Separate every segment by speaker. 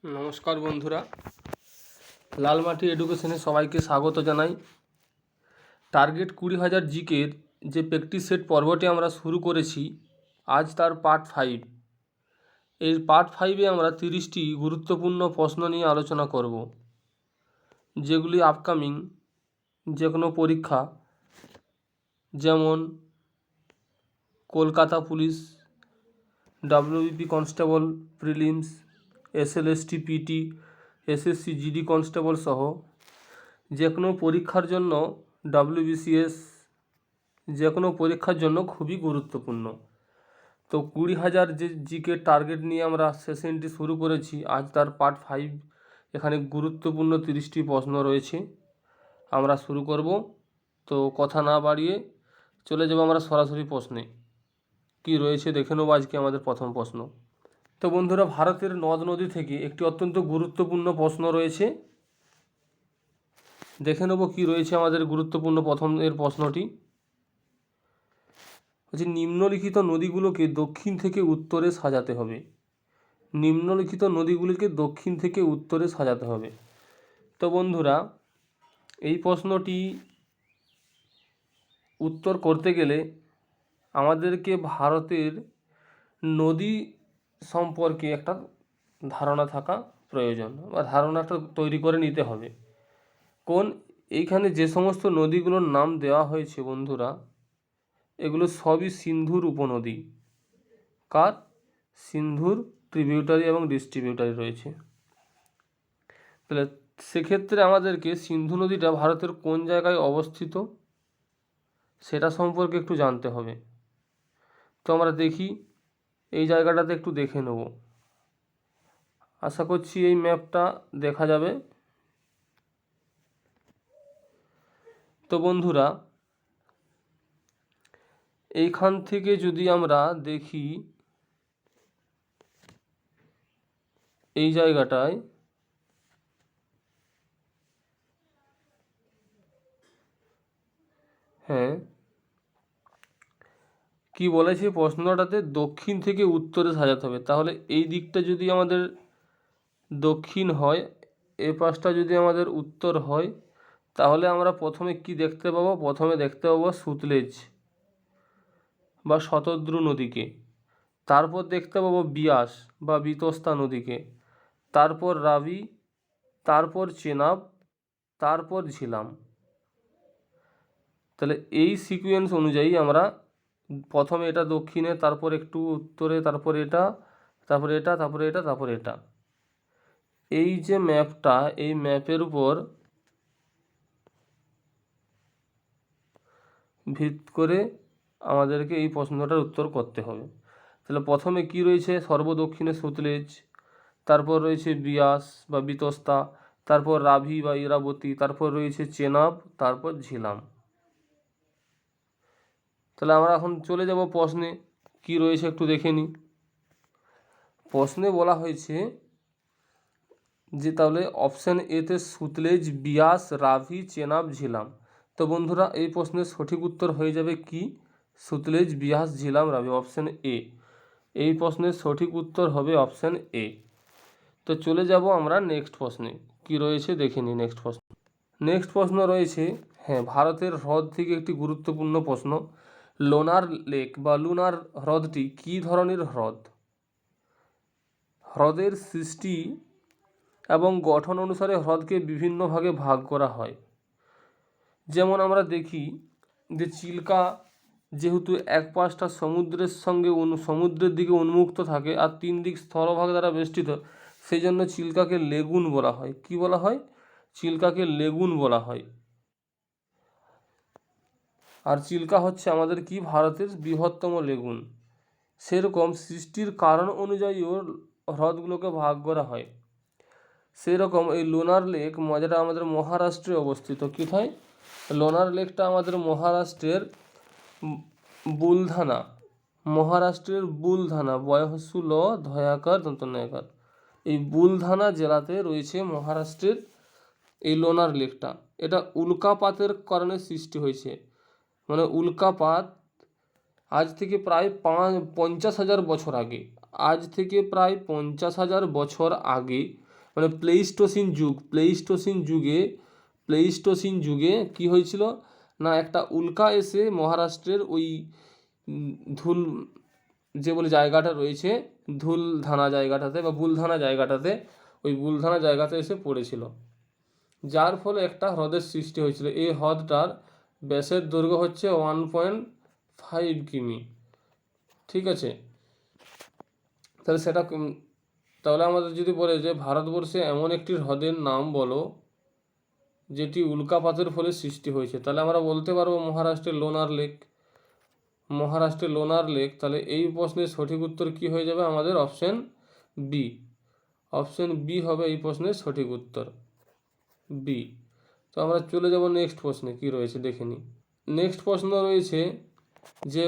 Speaker 1: নমস্কার বন্ধুরা, লালমাটি এডুকেশনে সবাইকে স্বাগত জানাই। টার্গেট 20,000 জিকের যে প্র্যাকটিস সেট পর্বটি আমরা শুরু করেছি, আজ তার পার্ট 5। এই পার্ট 5-এ আমরা 30টি গুরুত্বপূর্ণ প্রশ্ন নিয়ে আলোচনা করব, যেগুলি আপকামিং যে কোনো পরীক্ষা, যেমন Kolkata police, WBP constable prelims, SLST PT, SSC GD constable সহ যে কোনো পরীক্ষার জন্য ডাব্লিউবিসিএস যে কোনো পরীক্ষার জন্য খুবই গুরুত্বপূর্ণ। তো 20,000 যে জিকে টার্গেট নিয়ে আমরা সেশনটি শুরু করেছি, আজ তার পার্ট 5। এখানে গুরুত্বপূর্ণ 30টি প্রশ্ন রয়েছে, আমরা শুরু করব। তো কথা না বাড়িয়ে চলে যাব আমরা সরাসরি প্রশ্নে। কি রয়েছে দেখে নেব আজকে আমাদের প্রথম প্রশ্ন। তো বন্ধুরা, ভারতের নদ নদী থেকে একটি অত্যন্ত গুরুত্বপূর্ণ প্রশ্ন রয়েছে, দেখে নেব কি রয়েছে আমাদের গুরুত্বপূর্ণ প্রথমের প্রশ্নটি হচ্ছে, নিম্নলিখিত নদীগুলোকে দক্ষিণ থেকে উত্তরে সাজাতে হবে। নিম্নলিখিত নদীগুলিকে দক্ষিণ থেকে উত্তরে সাজাতে হবে। তো বন্ধুরা, এই প্রশ্নটি উত্তর করতে গেলে আমাদেরকে ভারতের নদী সম্পর্কে একটা ধারণা থাকা প্রয়োজন, বা ধারণাটা তৈরি করে নিতে হবে। এইখানে যে সমস্ত নদীগুলোর নাম দেওয়া হয়েছে বন্ধুরা, এগুলো সবই সিন্ধুর উপনদী। কার? সিন্ধুর ট্রিবিউটারি এবং ডিস্ট্রিবিউটারি রয়েছে। তাহলে সেক্ষেত্রে আমাদেরকে সিন্ধু নদীটা ভারতের কোন জায়গায় অবস্থিত সেটা সম্পর্কে একটু জানতে হবে। তো আমরা দেখি, এই জায়গাটাতে একটু দেখে নেব। আশা করছি এই ম্যাপটা দেখা যাবে। তো বন্ধুরা, এইখান থেকে যদি আমরা দেখি, এই জায়গাটায় কি বলেছে প্রশ্নটাতে, দক্ষিণ থেকে উত্তরে সাজাতে হবে। তাহলে এই দিকটা যদি আমাদের দক্ষিণ হয়, এ পাশটা যদি আমাদের উত্তর হয়, তাহলে আমরা প্রথমে কি দেখতে পাবো? প্রথমে দেখতে পাবো সুতলেজ বা শতদ্রু নদীকে, তারপর দেখতে পাবো বিয়াস বা বিতস্তা নদীকে, তারপর রাবি, তারপর চেনাব, তারপর ঝিলাম। তাহলে এই সিকোয়েন্স অনুযায়ী আমরা প্রথমে এটা দক্ষিণে, তারপর একটু উত্তরে, তারপর এটা, তারপর এটা, তারপরে এটা, তারপর এটা। এই যে ম্যাপটা, এই ম্যাপের উপর ভিত্তি করে আমাদেরকে এই প্রশ্নটার উত্তর করতে হবে। তাহলে প্রথমে কি রয়েছে? সর্বদক্ষিণে সুতলেজ, তারপর রয়েছে বিয়াস বা বিতস্তা, তারপর রাভি বা ইরাবতী, তারপর রয়েছে চেনাব, তারপর ঝিলাম। তাহলে আমরা এখন চলে যাব প্রশ্নে, কি রয়েছে একটু দেখে নিই। প্রশ্নে বলা হয়েছে যে তাহলে অপশান এতে সুতলেজ, বিয়াস, রাভি, চেনাব, ঝিলাম। তো বন্ধুরা, এই প্রশ্নের সঠিক উত্তর হয়ে যাবে কি? সুতলেজ, বিয়াস, ঝিলাম, রাভি, অপশান এ। এই প্রশ্নের সঠিক উত্তর হবে অপশান এ। তো চলে যাব আমরা নেক্সট প্রশ্নে, কি রয়েছে দেখে নিই। নেক্সট প্রশ্ন রয়েছে, ভারতের হ্রদ থেকে একটি গুরুত্বপূর্ণ প্রশ্ন। লোনার লেক বা লুনার হ্রদটি কী ধরনের হ্রদ? হ্রদের সৃষ্টি এবং গঠন অনুসারে হ্রদকে বিভিন্ন ভাগে ভাগ করা হয়। যেমন আমরা দেখি যে চিল্কা যেহেতু এক পাশটা সমুদ্রের সঙ্গে সমুদ্রের দিকে উন্মুক্ত থাকে আর 3 দিক স্থলভাগ দ্বারা বেষ্টিত, সেই জন্য চিল্কাকে লেগুন বলা হয়। কি বলা হয়? চিল্কাকে লেগুন বলা হয়। আর চিল্কা হচ্ছে আমাদের কি? ভারতের বৃহত্তম লেগুন। সেরকম সৃষ্টির কারণ অনুযায়ীও হ্রদগুলোকে ভাগ করা হয়। সেরকম এই লোনার লেক যেটা আমাদের মহারাষ্ট্রে অবস্থিত। কোথায়? লোনার লেকটা আমাদের মহারাষ্ট্রের বুলধানা, বয়হস্যু ল ধয়াকার দন্তনয়াকার, এই বুলধানা জেলাতে রয়েছে মহারাষ্ট্রের এই লোনার লেকটা। এটা উল্কাপাতের কারণে সৃষ্টি হয়েছে। মানে উল্কাপাত আজ থেকে প্রায় 50,000 বছর আগে, আজ থেকে প্রায় 50,000 বছর আগে মানে প্লেইস্টোসিন যুগে কি হয়েছিল না, একটা উল্কা এসে মহারাষ্ট্রের ওই ধুল যে বলে জায়গাটা রয়েছে, ধুলধানা জায়গাটাতে বা বুলধানা জায়গাটাতে, ওই বুলধানা জায়গাতে এসে পড়েছিল, যার ফলে একটা হ্রদের সৃষ্টি হয়েছিল। এই হ্রদটার ব্যাসের দৈর্ঘ্য হচ্ছে 1.5 কিমি। ঠিক আছে, তাহলে তাহলে আমাদের যদি বলে যে ভারতবর্ষে এমন একটি হ্রদের নাম বলো যেটি উল্কাপাতের ফলে সৃষ্টি হয়েছে, তাহলে আমরা বলতে পারবো মহারাষ্ট্রের লোনার লেক। তাহলে এই প্রশ্নের সঠিক উত্তর কি হয়ে যাবে আমাদের? অপশন বি হবে এই প্রশ্নের সঠিক উত্তর, বি। তো আমরা চলে যাব নেক্সট প্রশ্নে, কি রয়েছে দেখে নিই। নেক্সট প্রশ্ন রয়েছে যে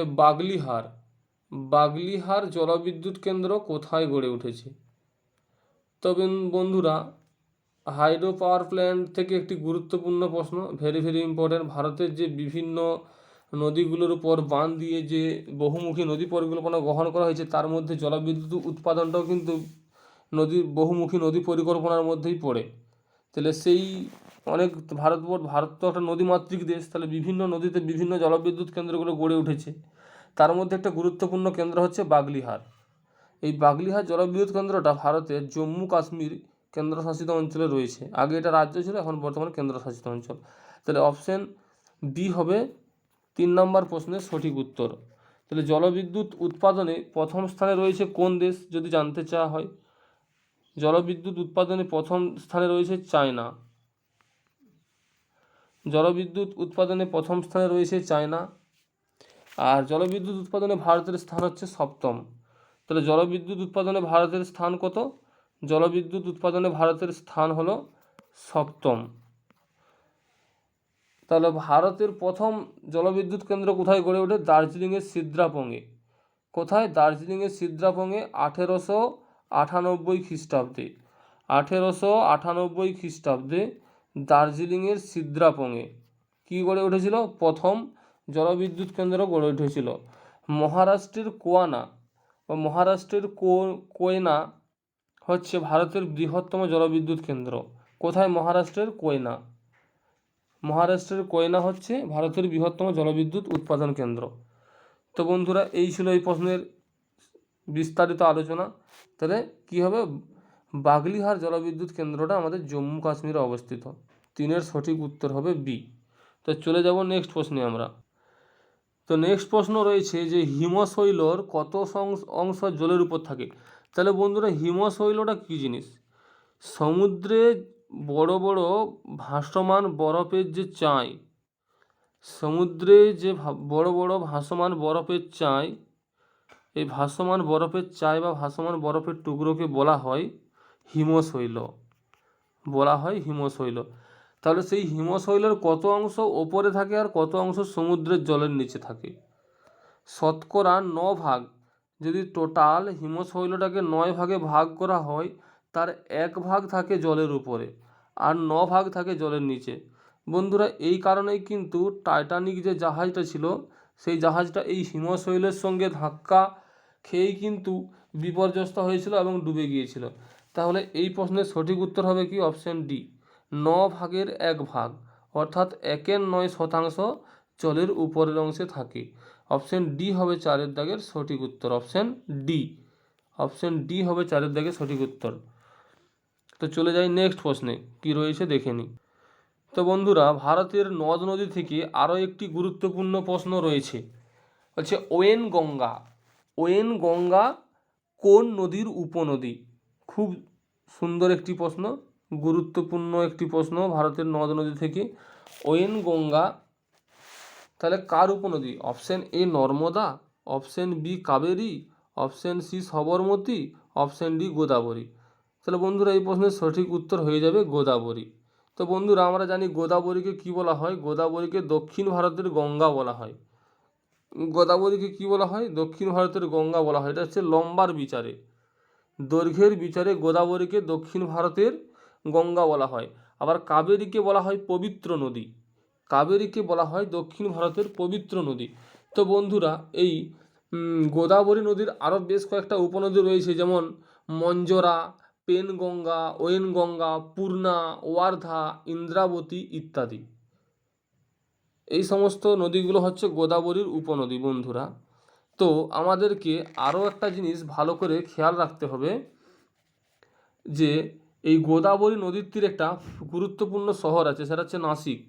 Speaker 1: বাগলিহার জলবিদ্যুৎ কেন্দ্র কোথায় গড়ে উঠেছে? তবে বন্ধুরা, হাইড্রো পাওয়ার প্ল্যান্ট থেকে একটি গুরুত্বপূর্ণ প্রশ্ন, ভেরি ভেরি ইম্পর্টেন্ট। ভারতের যে বিভিন্ন নদীগুলোর উপর বাঁধ দিয়ে যে বহুমুখী নদী পরিকল্পনা গ্রহণ করা হয়েছে, তার মধ্যে জলবিদ্যুৎ উৎপাদনটাও কিন্তু বহুমুখী নদী পরিকল্পনার মধ্যেই পড়ে। তাহলে সেই অনেক ভারত তো একটা নদীমাতৃক দেশ, তাহলে বিভিন্ন নদীতে বিভিন্ন জলবিদ্যুৎ কেন্দ্রগুলো গড়ে উঠেছে। তার মধ্যে একটা গুরুত্বপূর্ণ কেন্দ্র হচ্ছে বাগলিহার। এই বাগলিহার জলবিদ্যুৎ কেন্দ্রটা ভারতের জম্মু কাশ্মীর কেন্দ্রশাসিত অঞ্চলে রয়েছে। আগে এটা রাজ্য ছিল, এখন বর্তমানে কেন্দ্রশাসিত অঞ্চল। তাহলে অপশন বি হবে 3 নম্বর প্রশ্নের সঠিক উত্তর। তাহলে জলবিদ্যুৎ উৎপাদনে প্রথম স্থানে রয়েছে কোন দেশ যদি জানতে চাওয়া হয়? জলবিদ্যুৎ উৎপাদনে প্রথম স্থানে রয়েছে চায়না। আর জলবিদ্যুৎ উৎপাদনে ভারতের স্থান হচ্ছে 7ম। তাহলে জলবিদ্যুৎ উৎপাদনে ভারতের স্থান কত? জলবিদ্যুৎ উৎপাদনে ভারতের স্থান হলো 7ম। তাহলে ভারতের প্রথম জলবিদ্যুৎ কেন্দ্র কোথায় গড়ে ওঠে? দার্জিলিংয়ের সিদ্রাপঙে। কোথায়? দার্জিলিংয়ের সিদ্রাপঙে 1898 খ্রিস্টাব্দে। 1898 খ্রিস্টাব্দে দার্জিলিংয়ের সিদ্রাপঙে কী গড়ে উঠেছিল? প্রথম জলবিদ্যুৎ কেন্দ্র গড়ে উঠেছিল। মহারাষ্ট্রের কোয়না হচ্ছে ভারতের বৃহত্তম জলবিদ্যুৎ কেন্দ্র। কোথায়? মহারাষ্ট্রের কোয়না হচ্ছে ভারতের বৃহত্তম জলবিদ্যুৎ উৎপাদন কেন্দ্র। তো বন্ধুরা, এই ছিল এই প্রশ্নের বিস্তারিত আলোচনা। তাহলে কী হবে? বাগলিহার জলবিদ্যুৎ কেন্দ্রটা আমাদের জম্মু কাশ্মীরে অবস্থিত। 3-এর সঠিক উত্তর হবে বি। তো চলে যাব নেক্সট প্রশ্নে আমরা। তো নেক্সট প্রশ্ন রয়েছে যে হিমশৈলর কত অংশ জলের উপর থাকে? তাহলে বন্ধুরা, হিমশৈলটা কী জিনিস? সমুদ্রে বড় বড় ভাসমান বরফের যে চাই, সমুদ্রে যে বড় বড় ভাসমান বরফের চাই, এই ভাসমান বরফের চাই বা ভাসমান বরফের টুকরোকে বলা হয় হিমশৈল। তাহলে সেই হিমশৈলের কত অংশ ওপরে থাকে আর কত অংশ সমুদ্রের জলের নিচে থাকে? শতকরা 9 ভাগ। যদি টোটাল হিমশৈলটাকে 9 ভাগে ভাগ করা হয়, তার 1 ভাগ থাকে জলের উপরে আর 9 ভাগ থাকে জলের নিচে। বন্ধুরা, এই কারণেই কিন্তু টাইটানিক যে জাহাজটা ছিল, সেই জাহাজটা এই হিমশৈলের সঙ্গে ধাক্কা খেয়েই কিন্তু বিপর্যস্ত হয়েছিল এবং ডুবে গিয়েছিল। তাহলে এই প্রশ্নের সঠিক উত্তর হবে কি? অপশন ডি, 9 ভাগের 1 ভাগ, অর্থাৎ 1/9 জলের উপরের অংশে থাকে। অপশন ডি হবে 4-এর দাগের সঠিক উত্তর। অপশন ডি হবে 4-এর দাগের সঠিক উত্তর। তো চলে যাই নেক্সট প্রশ্নে, কি রয়েছে দেখে নিই। তো বন্ধুরা, ভারতের নদ নদী থেকে আরও একটি গুরুত্বপূর্ণ প্রশ্ন রয়েছে, হচ্ছে ওয়েন গঙ্গা কোন নদীর উপনদী? খুব সুন্দর একটি প্রশ্ন, গুরুত্বপূর্ণ একটি প্রশ্ন ভারতের নদ নদী থেকে। ওয়েন গঙ্গা তাহলে কার উপনদী? Option A Narmada, option B Kaveri, option C Sabarmati, option D Godavari. তাহলে বন্ধুরা, এই প্রশ্নের সঠিক উত্তর হয়ে যাবে গোদাবরী। তো বন্ধুরা, আমরা জানি গোদাবরীকে কি বলা হয়? গোদাবরীকে দক্ষিণ ভারতের গঙ্গা বলা হয়। দক্ষিণ ভারতের গঙ্গা বলা হয়। এটা হচ্ছে লম্বার বিচারে, দৈর্ঘ্যের বিচারে গোদাবরীকে দক্ষিণ ভারতের গঙ্গা বলা হয়। আবার কাবেরীকে বলা হয় পবিত্র নদী। দক্ষিণ ভারতের পবিত্র নদী। তো বন্ধুরা, এই গোদাবরী নদীর আরও বেশ কয়েকটা উপনদী রয়েছে, যেমন মঞ্জরা, পেনগঙ্গা, ওয়েনগঙ্গা, পূর্ণা, ওয়ার্ধা, ইন্দ্রাবতী ইত্যাদি। এই সমস্ত নদীগুলো হচ্ছে গোদাবরীর উপনদী বন্ধুরা। তো আমাদেরকে আরও একটা জিনিস ভালো করে খেয়াল রাখতে হবে যে এই গোদাবরী নদীর তীরে একটা গুরুত্বপূর্ণ শহর আছে, সেটা হচ্ছে নাসিক।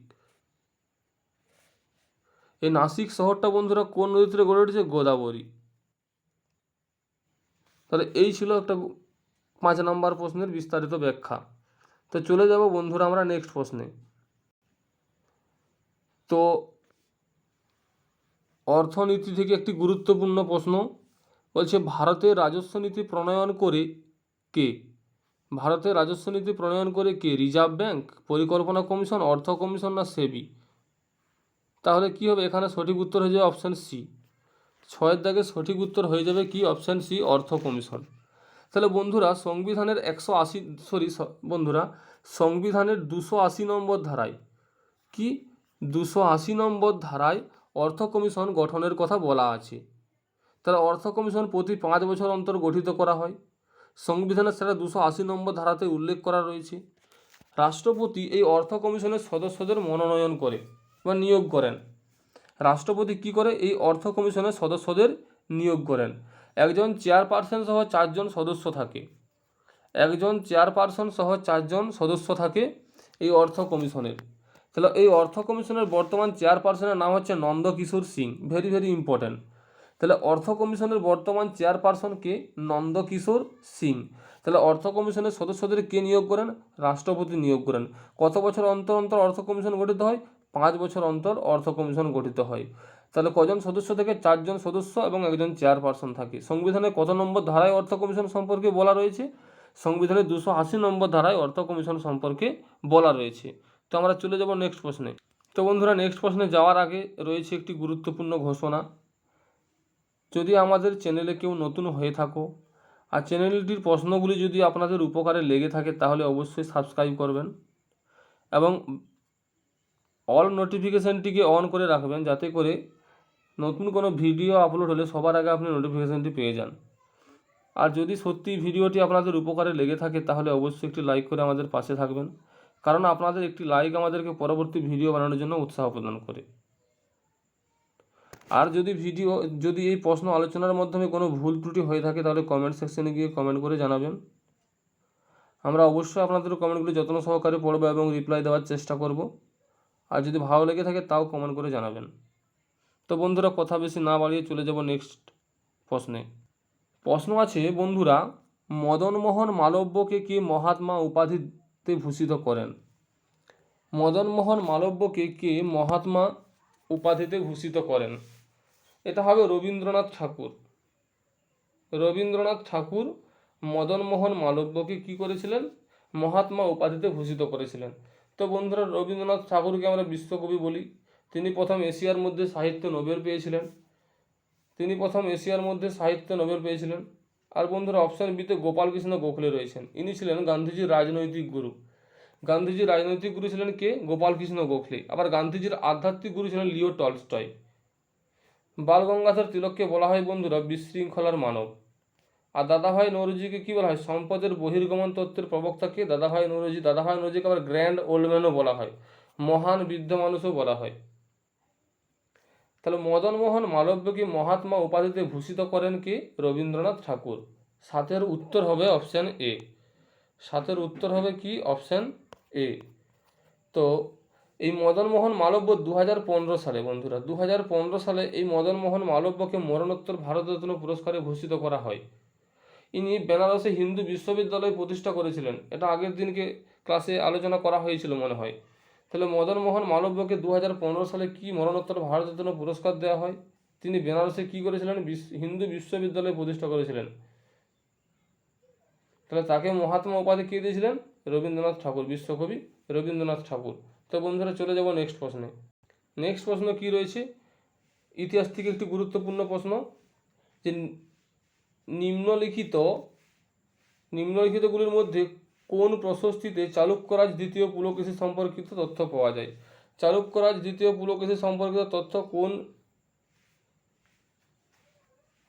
Speaker 1: এই নাসিক শহরটা বন্ধুরা কোন নদীর তীরে গড়ে উঠেছে? গোদাবরী। তাহলে এই ছিল একটা 5 নম্বর প্রশ্নের বিস্তারিত ব্যাখ্যা। তো চলে যাব বন্ধুরা আমরা নেক্সট প্রশ্নে। তো অর্থনীতি থেকে একটি গুরুত্বপূর্ণ প্রশ্ন বলছে, ভারতের রাজস্ব নীতি প্রণয়ন করে কে? ভারতের রাজস্ব নীতি প্রণয়ন করে কে? রিজার্ভ ব্যাংক, পরিকল্পনা কমিশন, অর্থ কমিশন না সেবি? তাহলে কি হবে? এখানে সঠিক উত্তর হয়ে যাবে অপশান সি। 6 দাগে সঠিক উত্তর হয়ে যাবে কি? অপশান সি, অর্থ কমিশন। তাহলে বন্ধুরা সংবিধানের 280 নম্বর ধারায় কি? 280 নম্বর ধারায় অর্থ কমিশন গঠনের কথা বলা আছে। তাহলে অর্থ কমিশন প্রতি 5 বছর অন্তর গঠিত করা হয়। সংবিধানের সেটা 280 নম্বর ধারাতে উল্লেখ করা রয়েছে। রাষ্ট্রপতি এই অর্থ কমিশনের সদস্যদের মনোনয়ন করে বা নিয়োগ করেন। রাষ্ট্রপতি কি করে? এই অর্থ কমিশনের সদস্যদের নিয়োগ করেন। একজন চেয়ারপারসন সহ 4 জন সদস্য থাকে। একজন চেয়ারপারসন সহ 4 জন সদস্য থাকে এই অর্থ কমিশনের। তাহলে এই অর্থ কমিশনের বর্তমান চেয়ারপারসনের নাম হচ্ছে Nandakishore Singh. Very very important. তাহলে অর্থ কমিশনের বর্তমান চেয়ারপারসন কে? নন্দকিশোর সিং। তাহলে অর্থ কমিশনের সদস্যদের কে নিয়োগ করেন? রাষ্ট্রপতি নিয়োগ করেন। কত বছর অন্তর অন্তর অর্থ কমিশন গঠিত হয়? 5 বছর অন্তর অর্থ কমিশন গঠিত হয়। তাহলে কজন সদস্য থেকে? 4 জন সদস্য এবং একজন চেয়ারপারসন থাকে। সংবিধানের কত নম্বর ধারায় অর্থ কমিশন সম্পর্কে বলা রয়েছে? সংবিধানের 280 নম্বর ধারায় অর্থ কমিশন সম্পর্কে বলা রয়েছে। তো আমরা চলে যাব নেক্সট প্রশ্নে। তো বন্ধুরা নেক্সট প্রশ্নে যাওয়ার আগে রয়েছে একটি গুরুত্বপূর্ণ ঘোষণা। যদি আমাদের চ্যানেলে কেউ নতুন হয়ে থাকো আর চ্যানেলটির প্রশ্নগুলি যদি আপনাদের উপকারে লেগে থাকে তাহলে অবশ্যই সাবস্ক্রাইব করবেন এবং অল নোটিফিকেশানটিকে অন করে রাখবেন, যাতে করে নতুন কোনো ভিডিও আপলোড হলে সবার আগে আপনি নোটিফিকেশানটি পেয়ে যান। আর যদি সত্যি ভিডিওটি আপনাদের উপকারে লেগে থাকে তাহলে অবশ্যই একটি লাইক করে আমাদের পাশে থাকবেন, কারণ আপনাদের একটি লাইক আমাদেরকে পরবর্তী ভিডিও বানানোর জন্য উৎসাহ প্রদান করে। আর যদি এই প্রশ্ন আলোচনার মাধ্যমে কোনো ভুল ত্রুটি হয়ে থাকে তাহলে কমেন্ট সেকশনে গিয়ে কমেন্ট করে জানাবেন। আমরা অবশ্যই আপনাদের কমেন্টগুলি যত্ন সহকারে পড়ব এবং রিপ্লাই দেওয়ার চেষ্টা করব। আর যদি ভালো লেগে থাকে তাও কমেন্ট করে জানাবেন। তো বন্ধুরা কথা বেশি না বাড়িয়ে চলে যাব নেক্সট প্রশ্নে। প্রশ্ন আছে বন্ধুরা, মদনমোহন মালব্যকে কে মহাত্মা উপাধিতে ভূষিত করেন? মদনমোহন মালব্যকে কে মহাত্মা উপাধিতে ভূষিত করেন? এটা হবে রবীন্দ্রনাথ ঠাকুর। রবীন্দ্রনাথ ঠাকুর মদনমোহন মালব্যকে কি করেছিলেন? মহাত্মা উপাধিতে ভূষিত করেছিলেন। তো বন্ধুরা রবীন্দ্রনাথ ঠাকুরকে আমরা বিশ্বকবি বলি। তিনি প্রথম এশিয়ার মধ্যে সাহিত্য নোবেল পেয়েছিলেন। আর বন্ধুরা অপশান বিতে গোপালকৃষ্ণ গোখলে রয়েছেন। ইনি ছিলেন গান্ধীজির রাজনৈতিক গুরু। গান্ধীজির রাজনৈতিক গুরু ছিলেন কে? গোপালকৃষ্ণ গোখলে। আবার গান্ধীজির আধ্যাত্মিক গুরু ছিলেন লিও টলস্টয়। বালগঙ্গাধর তিলককে বলা হয় বন্ধুরা বিশৃঙ্খলার মানব। আর দাদাভাই নৌরোজিকে কি বলা হয়? সম্পদের বহির্গমন তত্ত্বের প্রবক্তাকে দাদাভাই নৌরোজিকে আবার গ্র্যান্ড ওল্ডম্যানও বলা হয়, মহান বৃদ্ধ মানুষও বলা হয়। তাহলে মদনমোহন মালব্যকে মহাত্মা উপাধিতে ভূষিত করেন কে? রবীন্দ্রনাথ ঠাকুর। 7-এর উত্তর হবে অপশান এ। 7-এর উত্তর হবে কি? Option A. তো এই মদনমোহন মালব্য 2015 সালে বন্ধুরা 2015 সালে এই মদনমোহন মালব্যকে মরণোত্তর ভারতরত্ন পুরস্কারে ভূষিত করা হয়। ইনি বেনারসে হিন্দু বিশ্ববিদ্যালয় প্রতিষ্ঠা করেছিলেন। এটা আগের দিনকে ক্লাসে আলোচনা করা হয়েছিল মনে হয়। তাহলে মদনমোহন মালব্যকে 2015 সালে কি মরণোত্তর ভারতরত্ন পুরস্কার দেওয়া হয়? তিনি বেনারসে কি করেছিলেন? হিন্দু বিশ্ববিদ্যালয় প্রতিষ্ঠা করেছিলেন। তাহলে তাকে মহাত্মা উপাধি কে দিয়েছিলেন? রবীন্দ্রনাথ ঠাকুর, বিশ্বকবি রবীন্দ্রনাথ ঠাকুর। তো বন্ধুরা চলে যাব নেক্সট প্রশ্নে। নেক্সট প্রশ্ন কি রয়েছে? ইতিহাস থেকে একটি গুরুত্বপূর্ণ প্রশ্ন, যে নিম্নলিখিতগুলির মধ্যে কোন প্রশস্তিতে চালুক্যরাজ দ্বিতীয় পুলকেশী সম্পর্কিত তথ্য পাওয়া যায়? চালুক্যরাজ দ্বিতীয় পুলকেশী সম্পর্কিত তথ্য কোন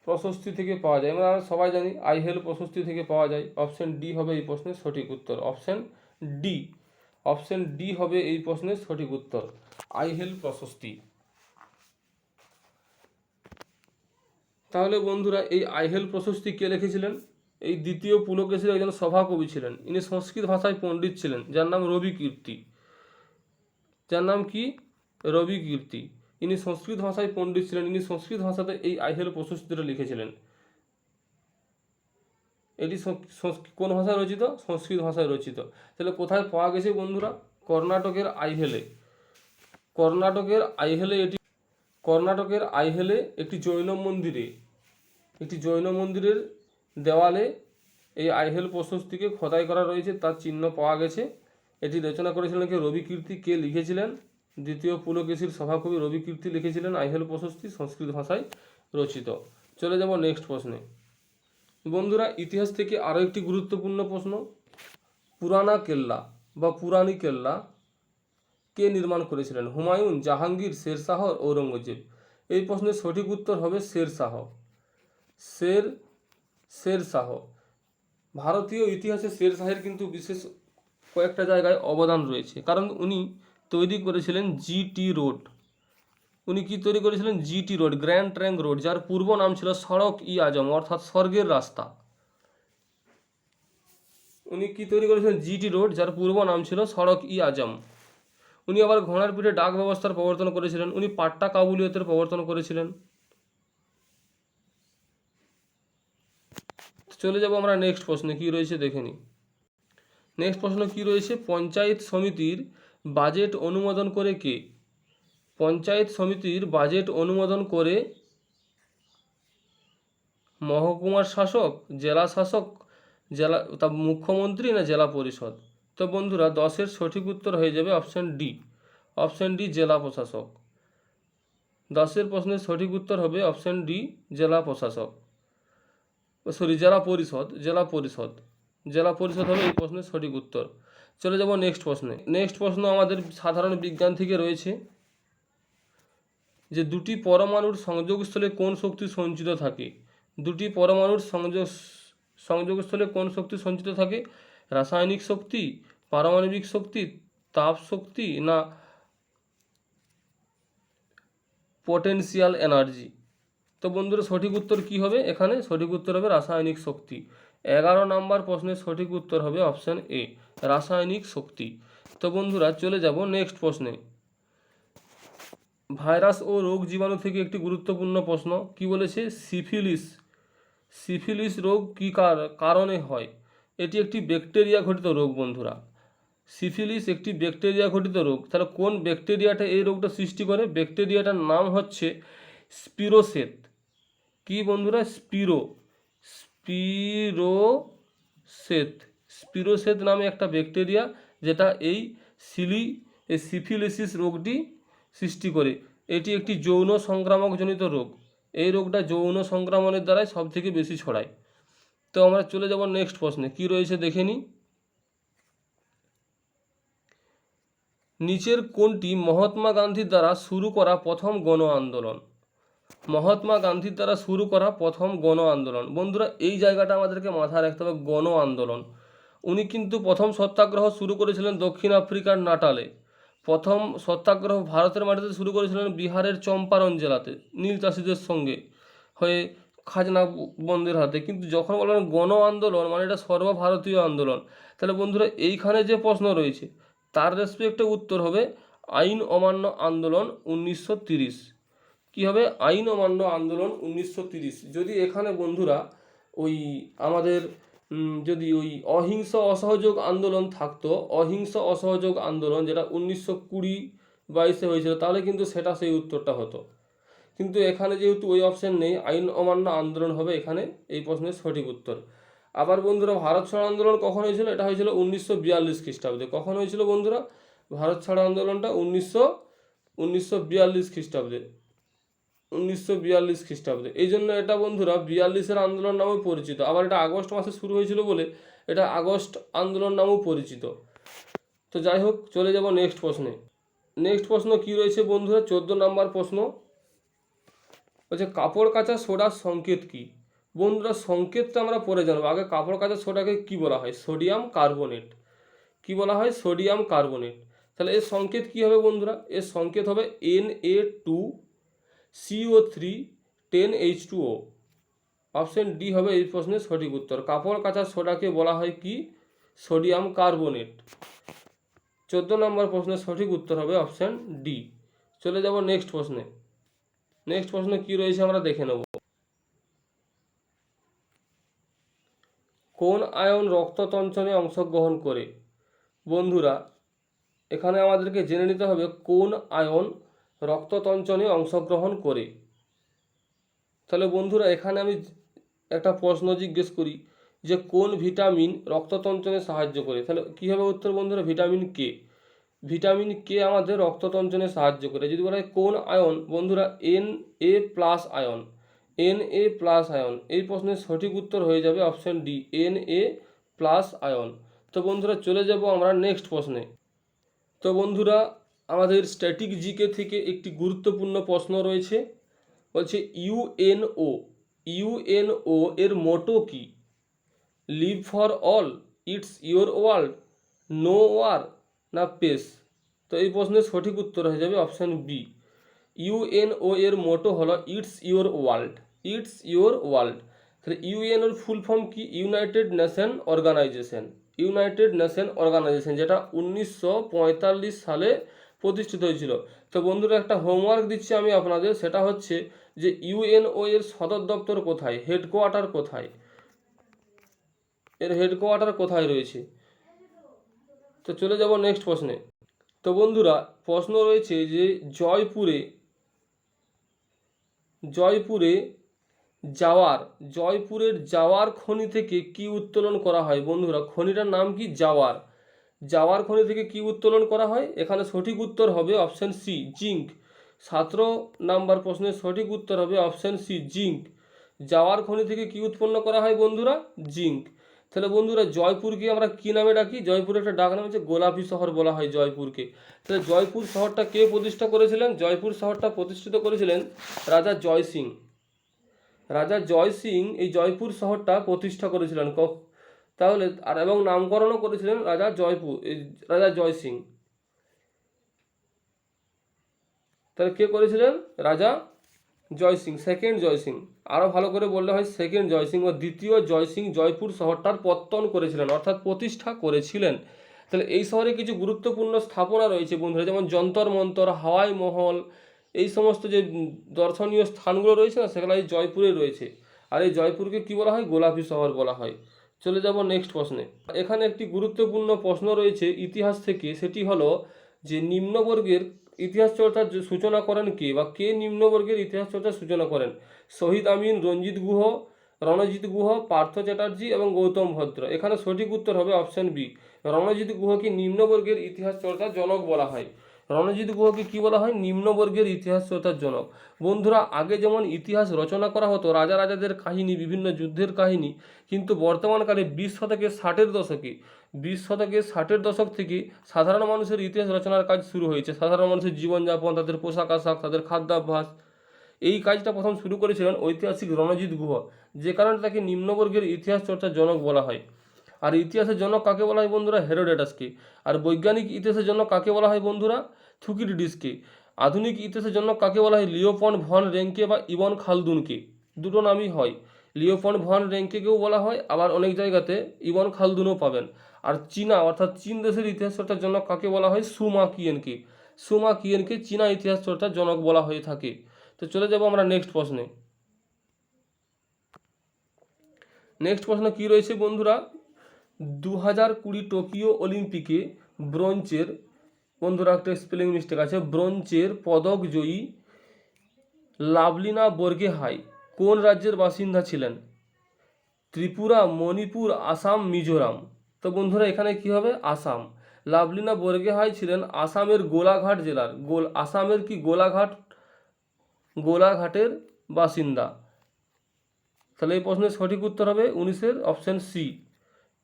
Speaker 1: প্রশস্তি থেকে পাওয়া যায়, আমরা সবাই জানি আইহেল প্রশস্তি থেকে পাওয়া যায়। অপশন ডি হবে এই প্রশ্নের সঠিক উত্তর। অপশন ডি, অপশন ডি হবে এই প্রশ্নের সঠিক উত্তর, আইহেল প্রশস্তি। তাহলে বন্ধুরা এই আইহেল প্রশস্তি কে লিখেছিলেন? এই দ্বিতীয় পুলকেশীর একজন সভাকবি ছিলেন, ইনি সংস্কৃত ভাষায় পণ্ডিত ছিলেন, যার নাম রবি কীর্তি। যার নাম কি? রবি কীর্তি। ইনি সংস্কৃত ভাষায় পণ্ডিত ছিলেন, ইনি সংস্কৃত ভাষাতে এই আইহেল প্রশস্তিটা লিখেছিলেন। এটি কোন ভাষায় রচিত? সংস্কৃত ভাষায় রচিত। তাহলে কোথায় পাওয়া গেছে বন্ধুরা? কর্ণাটকের আইহেলে। কর্ণাটকের আইহেলে এটি, কর্ণাটকের আইহেলে একটি জৈন মন্দিরে, একটি জৈন মন্দিরের দেওয়ালে এই আইহেল প্রশস্তিকে খোদাই করা রয়েছে, তার চিহ্ন পাওয়া গেছে। এটি রচনা করেছিলেন কে? রবি কীর্তি। কে লিখেছিলেন? দ্বিতীয় পুলকেশীর সভাকবি রবি কীর্তি লিখেছিলেন আইহেল প্রশস্তি, সংস্কৃত ভাষায় রচিত। চলে যাব নেক্সট প্রশ্নে। বন্ধুরা ইতিহাস থেকে আরও একটি গুরুত্বপূর্ণ প্রশ্ন, পুরানা কেল্লা বা পুরানি কেল্লা কে নির্মাণ করেছিলেন? হুমায়ুন, জাহাঙ্গীর, শেরশাহ, ঔরঙ্গজেব? এই প্রশ্নের সঠিক উত্তর হবে শেরশাহ। শেরশাহ। ভারতীয় ইতিহাসে শেরশাহের কিন্তু বিশেষ কয়েকটা জায়গায় অবদান রয়েছে, কারণ উনি তৈরি করেছিলেন জিটি রোড। উনি কি তৈরি করেছিলেন? GT road, grand trunk road, যার পূর্ব নাম ছিল সড়ক ই আজম, অর্থাৎ স্বর্গের রাস্তা। উনি কি তৈরি করেছিলেন? জিটি রোড, যার পূর্ব নাম ছিল সড়ক ই আজম। উনি আবার ঘোড়ার পিঠে ডাক ব্যবস্থার প্রবর্তন করেছিলেন। উনি পাট্টা কাবুলিয়তের প্রবর্তন করেছিলেন। চলে যাব আমরা নেক্সট প্রশ্নে, কি রয়েছে দেখে নিই। নেক্সট প্রশ্ন কি রয়েছে? পঞ্চায়েত সমিতির বাজেট অনুমোদন করে কে? পঞ্চায়েত সমিতির বাজেট অনুমোদন করে মহকুমার শাসক, জেলা শাসক, মুখ্যমন্ত্রী না জেলা পরিষদ? তো বন্ধুরা 10-এর সঠিক উত্তর হয়ে যাবে অপশন ডি। অপশন ডি, জেলা প্রশাসক। 10-এর প্রশ্নের সঠিক উত্তর হবে অপশন ডি, জেলা প্রশাসক, জেলা পরিষদ। জেলা পরিষদ, জেলা পরিষদ হবে এই প্রশ্নের সঠিক উত্তর। চলে যাব নেক্সট প্রশ্নে। নেক্সট প্রশ্ন আমাদের সাধারণ বিজ্ঞান থেকে রয়েছে, যে দুটি পরমাণুর সংযোগস্থলে কোন শক্তি সঞ্চিত থাকে? দুটি পরমাণুর সংযোগস্থলে কোন শক্তি সঞ্চিত থাকে? রাসায়নিক শক্তি, পারমাণবিক শক্তি, তাপ শক্তি না পোটেনশিয়াল এনার্জি? তো বন্ধুরা সঠিক উত্তর কি হবে? এখানে সঠিক উত্তর হবে রাসায়নিক শক্তি। 11 নম্বর প্রশ্নের সঠিক উত্তর হবে অপশন এ, রাসায়নিক শক্তি। তো বন্ধুরা চলে যাব নেক্সট প্রশ্নে। ভাইরাস ও রোগ জীবাণু থেকে একটি গুরুত্বপূর্ণ প্রশ্ন, কি বলেছে? সিফিলিস। সিফিলিস রোগ কী কারণে হয়? এটি একটি ব্যাকটেরিয়া ঘটিত রোগ বন্ধুরা। সিফিলিস একটি ব্যাকটেরিয়া ঘটিত রোগ। তাহলে কোন ব্যাকটেরিয়াটা এই রোগটা সৃষ্টি করে? ব্যাকটেরিয়াটার নাম হচ্ছে স্পিরোসেট। কি বন্ধুরা? স্পিরোসেট নামে একটা ব্যাকটেরিয়া, যেটা এই সিফিলিসিস রোগটি সৃষ্টি করে। এটি একটি যৌন সংক্রামকজনিত রোগ। এই রোগটা যৌন সংক্রমণের দ্বারাই সব থেকে বেশি ছড়ায়। তো আমরা চলে যাব নেক্সট প্রশ্নে, কি রয়েছে দেখে নিই। নিচের কোনটি মহাত্মা গান্ধীর দ্বারা শুরু করা প্রথম গণ আন্দোলন? মহাত্মা গান্ধীর দ্বারা শুরু করা প্রথম গণ আন্দোলন। বন্ধুরা এই জায়গাটা আমাদেরকে মাথায় রাখতে হবে, গণ আন্দোলন। উনি কিন্তু প্রথম সত্যাগ্রহ শুরু করেছিলেন দক্ষিণ আফ্রিকার নাটালে। প্রথম সত্যাগ্রহ ভারতের মাটিতে শুরু করেছিলেন বিহারের চম্পারণ জেলাতে, নীল চাষিদের সঙ্গে হয়ে খাজনা বন্ধের হাতে। কিন্তু যখন বলবেন গণ আন্দোলন মানে এটা সর্বভারতীয় আন্দোলন। তাহলে বন্ধুরা এইখানে যে প্রশ্ন রয়েছে তার রেসপেক্টে উত্তর হবে আইন অমান্য আন্দোলন 1930। কি হবে? আইন অমান্য আন্দোলন 1930। যদি এখানে বন্ধুরা ওই আমাদের যদি ওই অহিংস অসহযোগ আন্দোলন থাকতো, অহিংস অসহযোগ আন্দোলন যেটা 1920-22 হয়েছিল, তাহলে কিন্তু সেটা সেই উত্তরটা হতো। কিন্তু এখানে যেহেতু ওই অপশন নেই, আইন অমান্য আন্দোলন হবে এখানে এই প্রশ্নের সঠিক উত্তর। আবার বন্ধুরা ভারত ছাড়ো আন্দোলন কখন হয়েছিল? এটা হয়েছিল 1942 খ্রিস্টাব্দে। কখন হয়েছিল বন্ধুরা ভারত ছাড়ো আন্দোলনটা? 1942 খ্রিস্টাব্দে। 1942 খ্রিস্টাব্দে। এই জন্য এটা বন্ধুরা 42-এর আন্দোলন নামেও পরিচিত। আবার এটা আগস্ট মাসে শুরু হয়েছিল বলে এটা আগস্ট আন্দোলন নামেও পরিচিত। তো যাই হোক, চলে যাব নেক্সট প্রশ্নে। নেক্সট প্রশ্ন কি রয়েছে বন্ধুরা? 14 নম্বর প্রশ্ন, বলছে কাপড় কাচা সোডার সংকেত কি? বন্ধুরা সংকেতটা আমরা পরে জানবো, আগে কাপড় কাচা সোডাকে কি বলা হয়? Sodium carbonate. কি বলা হয়? Sodium carbonate. তাহলে এর সংকেত কি হবে বন্ধুরা? এর সংকেত হবে Na2CO3 10H2O। অপশন ডি হবে এই প্রশ্নের সঠিক উত্তর। কাপড় কাচা সোডাকে বলা হয় কি? Sodium carbonate. 14 নম্বর প্রশ্নের সঠিক উত্তর হবে অপশন ডি। চলে যাব নেক্সট প্রশ্নে। নেক্সট প্রশ্ন কি রয়েছে আমরা দেখে নেব। কোন আয়ন রক্ততঞ্চনে অংশগ্রহণ করে? বন্ধুরা এখানে আমাদেরকে জেনে নিতে হবে কোন আয়ন রক্ততঞ্চনে অংশগ্রহণ করে। তাহলে বন্ধুরা এখানে আমি একটা প্রশ্ন জিজ্ঞেস করি যে কোন ভিটামিন রক্ততঞ্চনে সাহায্য করে? তাহলে কী হবে উত্তর বন্ধুরা? Vitamin K. ভিটামিন কে আমাদের রক্ততঞ্চনে সাহায্য করে। যদি বলা হয় কোন আয়ন? বন্ধুরা Na+ আয়ন। Na+ ion. এই প্রশ্নের সঠিক উত্তর হয়ে যাবে অপশন ডি, Na+ আয়ন। তো বন্ধুরা চলে যাব আমরা নেক্সট প্রশ্নে। তো বন্ধুরা আমাদের স্ট্যাটিক জিকে থেকে একটি গুরুত্বপূর্ণ প্রশ্ন রয়েছে। বলছে ইউএনও এর মোটো কি? Live for all, it's your world, no war, না পেস? তো এই প্রশ্নের সঠিক উত্তর হয়ে যাবে অপশান বি। ইউএনও এর মোটো হলো it's your world. It's your world. তাহলে ইউএনওর ফুল ফর্ম কি? United nation organisation. United nation organisation, যেটা 1945 সালে প্রতিষ্ঠিত হয়েছিল। তো বন্ধুরা একটা হোমওয়ার্ক দিচ্ছি আমি আপনাদের, সেটা হচ্ছে যে ইউএনও এর সদর দপ্তর কোথায়, হেডকোয়ার্টার কোথায়, এর হেডকোয়ার্টার কোথায় রয়েছে। তো চলে যাব নেক্সট প্রশ্নে। তো বন্ধুরা প্রশ্ন রয়েছে যে জয়পুরের জাওয়ার খনি থেকে কি উত্তোলন করা হয়? বন্ধুরা খনিটার নাম কি? জাওয়ার খনি থেকে কি উত্তোলন করা হয়? এখানে সঠিক উত্তর হবে অপশন সি, জিঙ্ক। 17 নাম্বার প্রশ্নের সঠিক উত্তর হবে অপশন সি, জিঙ্ক। জাওয়ার খনি থেকে কি উৎপন্ন করা হয় বন্ধুরা? জিঙ্ক। তাহলে বন্ধুরা জয়পুরকে আমরা কি নামে ডাকি? জয়পুরের একটা ডাক নাম হচ্ছে গোলাপি শহর বলা হয় জয়পুরকে। তাহলে জয়পুর শহরটা কে প্রতিষ্ঠা করেছিলেন? জয়পুর শহরটা প্রতিষ্ঠিত করেছিলেন রাজা জয় সিং। রাজা জয় সিং এই জয়পুর শহরটা প্রতিষ্ঠা করেছিলেন। তাহলে আর এবং নামকরণও করেছিলেন রাজা জয় সিং। তাহলে কে করেছিলেন? রাজা জয় সিং, সেকেন্ড জয় সিং। আরও ভালো করে বললে হয় সেকেন্ড জয় সিং বা দ্বিতীয় জয় সিং জয়পুর শহরটার পত্তন করেছিলেন, অর্থাৎ প্রতিষ্ঠা করেছিলেন। তাহলে এই শহরে কিছু গুরুত্বপূর্ণ স্থাপনা রয়েছে বন্ধুরা, যেমন যন্তর মন্তর, হাওয়াই মহল, এই সমস্ত যে দর্শনীয় স্থানগুলো রয়েছে না, সেগুলো এই জয়পুরে রয়েছে। আর এই জয়পুরকে কি বলা হয়? গোলাপি শহর বলা হয়। চলে যাব নেক্সট প্রশ্নে। এখানে একটি গুরুত্বপূর্ণ প্রশ্ন রয়েছে ইতিহাস থেকে, সেটি হলো যে নিম্নবর্গের ইতিহাস চর্চার সূচনা করেন কে, বা কে নিম্নবর্গের ইতিহাস চর্চার সূচনা করেন? শহীদ আমিন, রণজিৎ গুহ, পার্থ চ্যাটার্জি এবং গৌতম ভদ্র। এখানে সঠিক উত্তর হবে অপশন বি, রণজিৎ গুহকে নিম্নবর্গের ইতিহাস চর্চার জনক বলা হয়। রণজিৎ গুহকে কি বলা হয়? নিম্নবর্গের ইতিহাস চর্চার জনক। বন্ধুরা আগে যেমন ইতিহাস রচনা করা হতো রাজাদের কাহিনী, বিভিন্ন যুদ্ধের কাহিনী, কিন্তু বর্তমানকালে 20 শতকের 60-এর দশক থেকে সাধারণ মানুষের ইতিহাস রচনার কাজ শুরু হয়েছে। সাধারণ মানুষের জীবনযাপন, তাদের পোশাক আশাক, তাদের খাদ্যাভ্যাস, এই কাজটা প্রথম শুরু করেছিলেন ঐতিহাসিক রণজিৎ গুহ, যে কারণে তাকে নিম্নবর্গের ইতিহাস চর্চার জনক বলা হয়। আর ইতিহাসের জনক কাকে বলা হয় বন্ধুরা? হেরোডোটাসকে। আর বৈজ্ঞানিক ইতিহাসের জনক কাকে বলা হয় বন্ধুরা? থুকিডিডিসকে। আধুনিক ইতিহাসের জনক কাকে বলা হয়? লিওপল্ড ভন রেঙ্কে বা ইবন খালদুনকে। দুটো নামই হয়, লিওপল্ড ভন রেঙ্কেকেও বলা হয়, আবার অনেক জায়গাতে ইবন খালদুনও পাবেন। আর চীনা অর্থাৎ চীন দেশের ইতিহাস চর্চার জনক কাকে বলা হয়? সুমা কিয়েনকে চীনা ইতিহাস চর্চার জনক বলা হয়ে থাকে। তো চলে যাব আমরা নেক্সট প্রশ্নে। নেক্সট প্রশ্ন কি রয়েছে বন্ধুরা? 2020 টোকিও অলিম্পিকে ব্রোঞ্জের, বন্ধুরা একটা স্পেলিং মিস্টেক আছে, ব্রোঞ্জের পদক জয়ী লাভলিনা বরগোহাই কোন রাজ্যের বাসিন্দা ছিলেন? ত্রিপুরা, মণিপুর, আসাম, মিজোরাম। তো বন্ধুরা এখানে কি হবে? আসাম। লাভলিনা বরগোহাই ছিলেন আসামের গোলাঘাট জেলার আসামের কি গোলাঘাটের বাসিন্দা। তাহলে এই প্রশ্নের সঠিক উত্তর হবে 19-এর অপশন সি।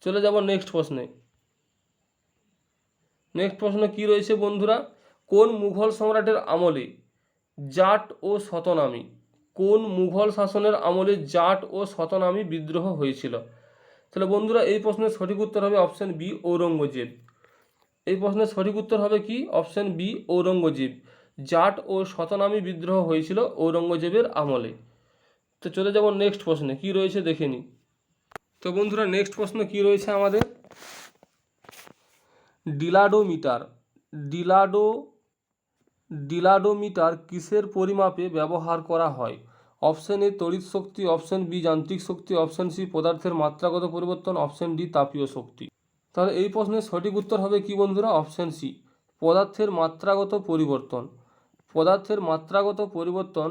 Speaker 1: চলে যাব নেক্সট প্রশ্নে। নেক্সট প্রশ্ন কি রয়েছে বন্ধুরা? কোন মুঘল সম্রাটের আমলে জাট ও শতনামী কোন মুঘল শাসনের আমলে জাট ও শতনামী বিদ্রোহ হয়েছিল? তাহলে বন্ধুরা এই প্রশ্নের সঠিক উত্তর হবে অপশন বি, ঔরঙ্গজেব। এই প্রশ্নের সঠিক উত্তর হবে কি? Option B, Aurangzeb. জাট ও শতনামী বিদ্রোহ হয়েছিল ঔরঙ্গজেবের আমলে। তো চলে যাব নেক্সট প্রশ্নে, কি রয়েছে দেখে নিই। তো বন্ধুরা নেক্সট প্রশ্ন কি রয়েছে আমাদের, ডিলাডোমিটার। ডিলাডোমিটার কিসের পরিমাপে ব্যবহার করা হয়? অপশন এ তড়িৎ শক্তি, অপশন বি যান্ত্রিক শক্তি, অপশন সি পদার্থের মাত্রাগত পরিবর্তন, অপশন ডি তাপীয় শক্তি। তাহলে এই প্রশ্নের সঠিক উত্তর হবে কি বন্ধুরা? অপশন সি পদার্থের মাত্রাগত পরিবর্তন। পদার্থের মাত্রাগত পরিবর্তন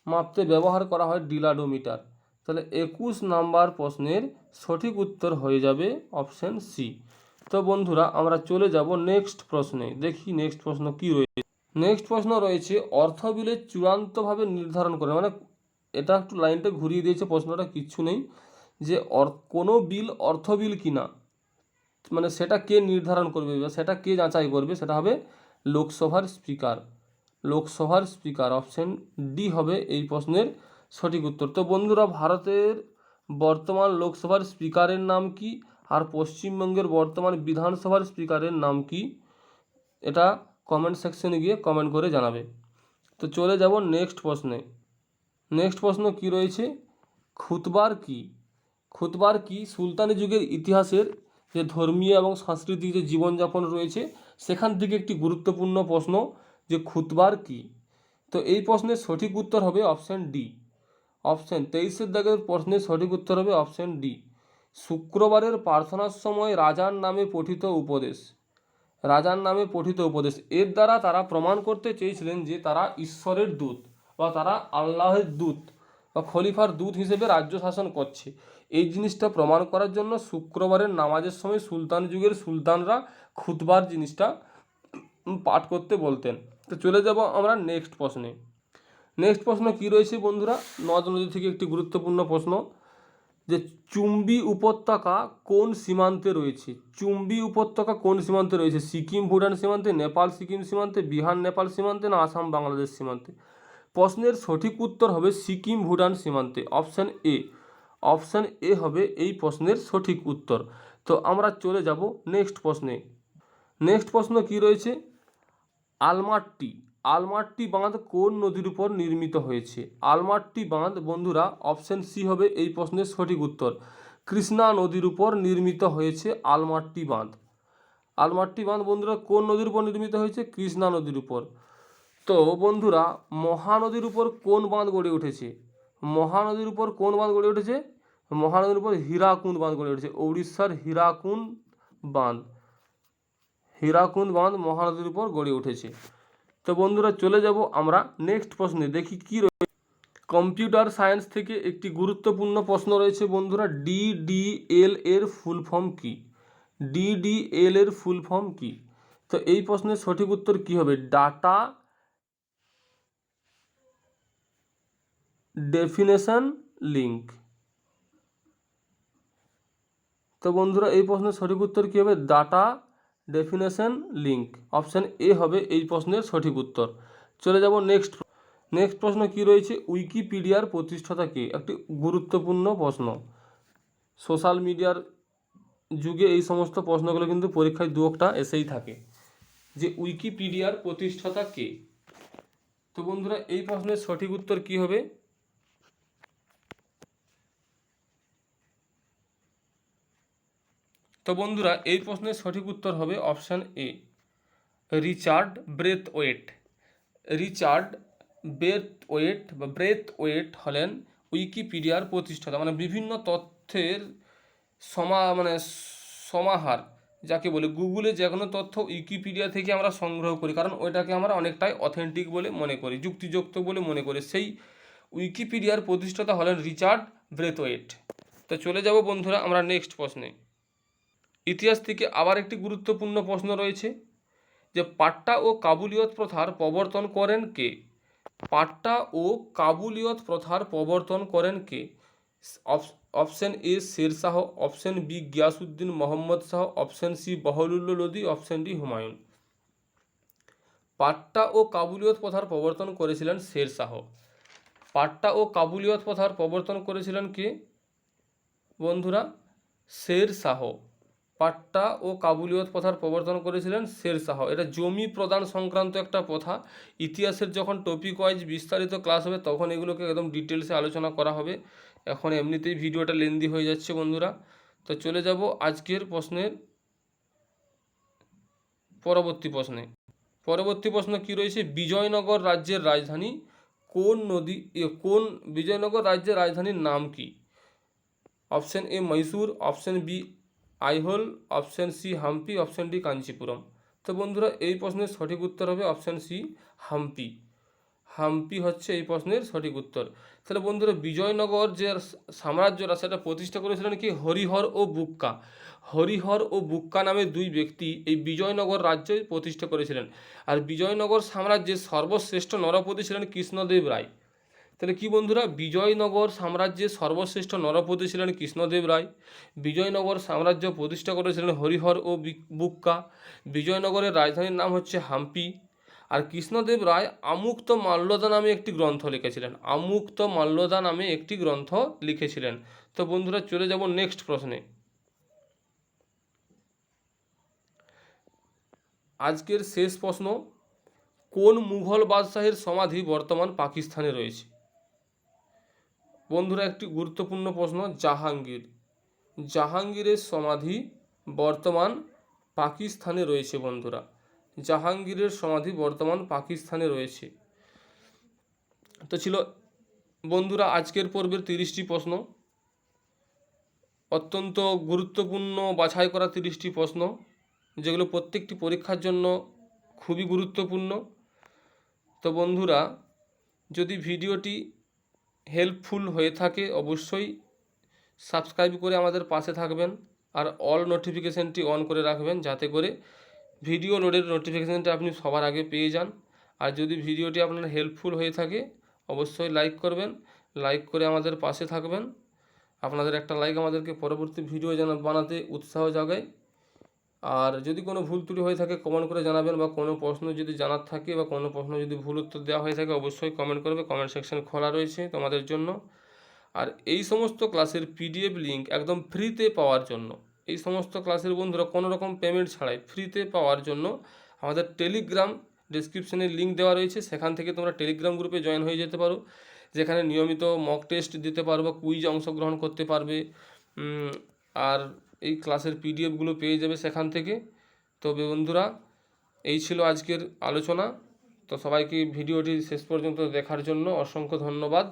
Speaker 1: মাপতে ব্যবহার করা হয় ডিলাডোমিটার। তাহলে 21 নাম্বার প্রশ্নের সঠিক উত্তর হয়ে যাবে অপশন সি। তো বন্ধুরা আমরা চলে যাব নেক্সট প্রশ্নে, দেখি নেক্সট প্রশ্ন কি রয়েছে। নেক্সট প্রশ্ন রয়েছে অর্থবিলের চূড়ান্তভাবে নির্ধারণ করে, মানে এটা একটু লাইনটা ঘুরিয়ে দিয়েছে, প্রশ্নটা কিচ্ছু নেই, যে কোনো বিল অর্থ বিল কিনা, মানে সেটা কে নির্ধারণ করবে বা সেটা কে যাচাই করবে? সেটা হবে লোকসভার স্পিকার। লোকসভার স্পিকার, অপশন ডি হবে এই প্রশ্নের সঠিক উত্তর। তো বন্ধুরা ভারতের বর্তমান লোকসভার স্পিকারের নাম কি, আর পশ্চিমবঙ্গের বর্তমান বিধানসভার স্পিকারের নাম কি, এটা কমেন্ট সেকশনে গিয়ে কমেন্ট করে জানাবে। তো চলে যাব নেক্সট প্রশ্নে। নেক্সট প্রশ্ন কি রয়েছে, খুতবার কি? খুতবার কি সুলতানি যুগের ইতিহাসের যে ধর্মীয় এবং সাংস্কৃতিক যে জীবনযাপন রয়েছে সেখান থেকে একটি গুরুত্বপূর্ণ প্রশ্ন, যে খুতবার কি? তো এই প্রশ্নের সঠিক উত্তর হবে অপশন ডি। অপশন 23-এর দাগের প্রশ্নের সঠিক উত্তর হবে অপশন ডি, শুক্রবারের প্রার্থনার সময় রাজার নামে পঠিত উপদেশ। রাজার নামে পঠিত উপদেশ, এর দ্বারা তারা প্রমাণ করতে চেয়েছিলেন যে তারা ঈশ্বরের দূত বা তারা আল্লাহের দূত বা খলিফার দূত হিসেবে রাজ্য শাসন করছে। এই জিনিসটা প্রমাণ করার জন্য শুক্রবারের নামাজের সময় সুলতান যুগের সুলতানরা খুতবার জিনিসটা পাঠ করতে বলতেন। তো চলে যাব আমরা নেক্সট প্রশ্নে। নেক্সট প্রশ্ন কি রয়েছে বন্ধুরা, নদ নদী থেকে একটি গুরুত্বপূর্ণ প্রশ্ন, যে চুম্বী উপত্যকা কোন সীমান্তে রয়েছে? চুম্বী উপত্যকা কোন সীমান্তে রয়েছে? সিকিম ভুটান সীমান্তে, নেপাল সিকিম সীমান্তে, বিহার নেপাল সীমান্তে, না আসাম বাংলাদেশ সীমান্তে? প্রশ্নের সঠিক উত্তর হবে সিকিম ভুটান সীমান্তে, অপশান এ। অপশান এ হবে এই প্রশ্নের সঠিক উত্তর। তো আমরা চলে যাব নেক্সট প্রশ্নে। নেক্সট প্রশ্ন কি রয়েছে, আলমাট্টি। আলমাট্টি বাঁধ কোন নদীর উপর নির্মিত হয়েছে? আলমাট্টি বাঁধ বন্ধুরা অপশন সি হবে এই প্রশ্নের সঠিক উত্তর, কৃষ্ণা নদীর উপর নির্মিত হয়েছে আলমাট্টি বাঁধ। আলমাট্টি বাঁধ বন্ধুরা কোন নদীর উপর নির্মিত হয়েছে? কৃষ্ণা নদীর উপর। তো বন্ধুরা মহানদীর উপর কোন বাঁধ গড়ে উঠেছে? মহানদীর উপর কোন বাঁধ গড়ে উঠেছে? মহানদীর উপর হীরাকুন্দ বাঁধ গড়ে উঠেছে, উড়িষ্যার হীরাকুন্দ বাঁধ। হীরাকুন্দ বাঁধ মহানদীর উপর গড়ে উঠেছে। তো বন্ধুরা চলে যাব আমরা নেক্সট প্রশ্নে, দেখি কি রয়েছে। কম্পিউটার সায়েন্স থেকে একটি গুরুত্বপূর্ণ প্রশ্ন রয়েছে বন্ধুরা, ডিডিএল এর ফুল ফর্ম কি? ডিডিএল এর ফুল ফর্ম কি? তো এই প্রশ্নের সঠিক উত্তর কি হবে? Data definition link. তো বন্ধুরা এই প্রশ্নের সঠিক উত্তর কি হবে? Data definition link, option A হবে এই প্রশ্নের সঠিক উত্তর। চলে যাব নেক্সট। নেক্সট প্রশ্ন কি রয়েছে, উইকিপিডিয়ার প্রতিষ্ঠাতা কে? একটি গুরুত্বপূর্ণ প্রশ্ন, সোশ্যাল মিডিয়ার যুগে এই সমস্ত প্রশ্নগুলো কিন্তু পরীক্ষায় দু একটা এসেই থাকে, যে উইকিপিডিয়ার প্রতিষ্ঠাতা কে? তো বন্ধুরা এই প্রশ্নের সঠিক উত্তর কি হবে? তো বন্ধুরা এই প্রশ্নের সঠিক উত্তর হবে option A, Richard Brathwaite. Richard Brathwaite বা ব্রেথওয়েট হলেন উইকিপিডিয়ার প্রতিষ্ঠাতা, মানে বিভিন্ন তথ্যের সমাহার যাকে বলে, গুগলে যে কোনো তথ্য উইকিপিডিয়া থেকে আমরা সংগ্রহ করি, কারণ ওইটাকে আমরা অনেকটাই অথেন্টিক বলে মনে করি, যুক্তিযুক্ত বলে মনে করি। সেই উইকিপিডিয়ার প্রতিষ্ঠাতা হলেন রিচার্ড ব্রেথওয়েট। তো চলে যাব বন্ধুরা আমরা নেক্সট প্রশ্নে। ইতিহাস থেকে আবার একটি গুরুত্বপূর্ণ প্রশ্ন রয়েছে, যে পাট্টা ও কাবুলিয়ত প্রথার প্রবর্তন করেন কে? পাট্টা ও কাবুলিয়ত প্রথার প্রবর্তন করেন কে? Option A Sher Shah, option B Ghiyasuddin Muhammad Shah, option C Bahlullah Lodi, option D Humayun. পাট্টা ও কাবুলিয়ত প্রথার প্রবর্তন করেছিলেন শের শাহ। পাট্টা ও কাবুলিয়ত প্রথার প্রবর্তন করেছিলেন কে? বন্ধুরা, শের শাহ। পাট্টা ও কাবুলিয়ত প্রথার প্রবর্তন করেছিলেন শের শাহ। এটা জমি প্রদান সংক্রান্ত একটা প্রথা। ইতিহাসের যখন টপিক ওয়াইজ বিস্তারিত ক্লাস হবে তখন এগুলোকে একদম ডিটেলসে আলোচনা করা হবে। এখন এমনিতেই ভিডিওটা লেন্দি হয়ে যাচ্ছে বন্ধুরা। তো চলে যাব আজকের প্রশ্নের পরবর্তী প্রশ্নে। পরবর্তী প্রশ্ন কি রয়েছে? বিজয়নগর রাজ্যের রাজধানী কোন বিজয়নগর রাজ্যের রাজধানীর নাম কি? Option A Mahishur, option B Aihole, option C Hampi, option D Kanchipuram. তো বন্ধুরা এই প্রশ্নের সঠিক উত্তর হবে অপশন সি হাম্পি। হাম্পি হচ্ছে এই প্রশ্নের সঠিক উত্তর। তাহলে বন্ধুরা বিজয়নগর যে সাম্রাজ্যটা সেটা প্রতিষ্ঠা করেছিলেন কি? হরিহর ও বুক্কা। হরিহর ও বুক্কা নামে দুই ব্যক্তি এই বিজয়নগর রাজ্য প্রতিষ্ঠা করেছিলেন। আর বিজয়নগর সাম্রাজ্যের সর্বশ্রেষ্ঠ নরপতি ছিলেন কৃষ্ণদেব রায়। তাহলে কি বন্ধুরা, বিজয়নগর সাম্রাজ্যের সর্বশ্রেষ্ঠ নরপতি ছিলেন কৃষ্ণদেব রায়। বিজয়নগর সাম্রাজ্য প্রতিষ্ঠা করেছিলেন হরিহর ও বুক্কা। বিজয়নগরের রাজধানীর নাম হচ্ছে হাম্পি। আর কৃষ্ণদেব রায় আমুক্ত মাল্যদা নামে একটি গ্রন্থ লিখেছিলেন। আমুক্ত মাল্যদা নামে একটি গ্রন্থ লিখেছিলেন। তো বন্ধুরা চলে যাব নেক্সট প্রশ্নে। আজকের শেষ প্রশ্ন, কোন মুঘল বাদশাহের সমাধি বর্তমান পাকিস্তানে রয়েছে? বন্ধুরা একটি গুরুত্বপূর্ণ প্রশ্ন, জাহাঙ্গীর। জাহাঙ্গীরের সমাধি বর্তমান পাকিস্তানে রয়েছে বন্ধুরা। জাহাঙ্গীরের সমাধি বর্তমান পাকিস্তানে রয়েছে। তো ছিল বন্ধুরা আজকের পর্বের 30টি প্রশ্ন, অত্যন্ত গুরুত্বপূর্ণ বাছাই করা 30টি প্রশ্ন, যেগুলো প্রত্যেকটি পরীক্ষার জন্য খুবই গুরুত্বপূর্ণ। তো বন্ধুরা যদি ভিডিওটি হেল্পফুল হয়ে থাকে অবশ্যই সাবস্ক্রাইব করে আমাদের পাশে থাকবেন আর অল নোটিফিকেশানটি অন করে রাখবেন, যাতে করে ভিডিও লোডের নোটিফিকেশানটি আপনি সবার আগে পেয়ে যান। আর যদি ভিডিওটি আপনার হেল্পফুল হয়ে থাকে অবশ্যই লাইক করবেন, লাইক করে আমাদের পাশে থাকবেন। আপনাদের একটা লাইক আমাদেরকে পরবর্তী ভিডিও বানাতে উৎসাহ জাগায়। আর যদি কোনো ভুল ত্রুটি হয়ে থাকে কমেন্ট করে জানাবেন, বা কোনো প্রশ্ন যদি জানার থাকে বা কোনো প্রশ্ন যদি ভুল উত্তর দেওয়া হয়ে থাকে অবশ্যই কমেন্ট করবে। কমেন্ট সেকশন খোলা রয়েছে তোমাদের জন্য। আর এই সমস্ত ক্লাসের পিডিএফ লিঙ্ক একদম ফ্রিতে পাওয়ার জন্য, এই সমস্ত ক্লাসের বন্ধুরা কোনো রকম পেমেন্ট ছাড়াই ফ্রিতে পাওয়ার জন্য আমাদের টেলিগ্রাম ডেসক্রিপশনে লিঙ্ক দেওয়া রয়েছে। সেখান থেকে তোমরা টেলিগ্রাম গ্রুপে জয়েন হয়ে যেতে পারো, যেখানে নিয়মিত মক টেস্ট দিতে পারবে, কুইজ অংশগ্রহণ করতে পারবে, আর এই ক্লাসের পিডিএফগুলো পেয়ে যাবে সেখান থেকে। তবে বন্ধুরা এই ছিল আজকের আলোচনা। তো সবাইকে ভিডিওটি শেষ পর্যন্ত দেখার জন্য অসংখ্য ধন্যবাদ।